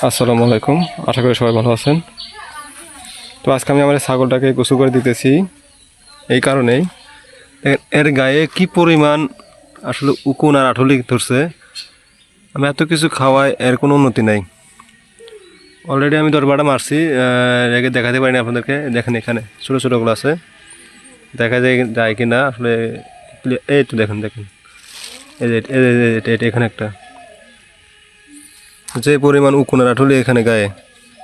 আসসালামু আলাইকুম, আশা করি সবাই ভালো আছেন। তো আজকে আমি আমার ছাগলটাকে গোসল করে দিতেছি এই কারণেই, এর গায়ে কি পরিমাণ আসলে উকুন আর আঠলি ধরছে। আমি এত কিছু খাওয়াই, এর কোনো উন্নতি নাই। অলরেডি আমি 10-12টা মারছি, রেখে দেখাতে পারিনি আপনাদেরকে। দেখেন এখানে ছোটো ছোটোগুলো আছে, দেখা যায় কি না আসলে। এই তো দেখেন দেখেন, এখানে একটা যে পরিমাণ উকুন আর আঠলি এখানে গায়ে।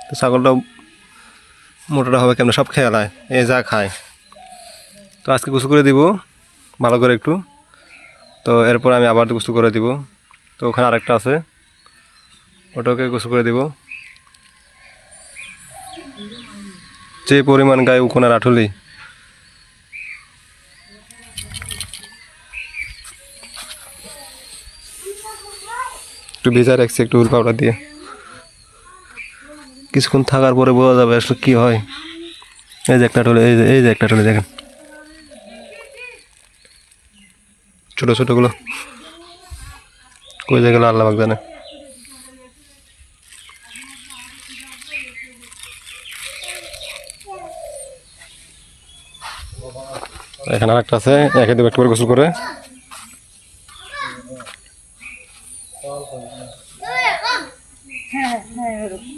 তো ছাগলটা মোটাটা হবে কেমন, সব খেয়ালায় এ যা খায়। তো আজকে গোসল করে দিব ভালো করে একটু, তো এরপর আমি আবার গোসল করে দিব। তো ওখানে আরেকটা আছে, ওটাকে গোসল করে দিব। যে পরিমাণ গায়ে উকুন আর আঠলি, একটু ভেজা রাখছি একটু উল পাউডার দিয়ে। কিছুক্ষণ থাকার পরে বোঝা যাবে আসলে কি হয়। এই যে একটা আঠলি, এই যে একটা আঠলি দেখেন, ছোটো ছোটোগুলো কই জায়গাগুলো আল্লাহ পাক জানে। এখানে আরেকটা আছে, একে দেবো একটু করে গোসল করে। হ্যাঁ হ্যাঁ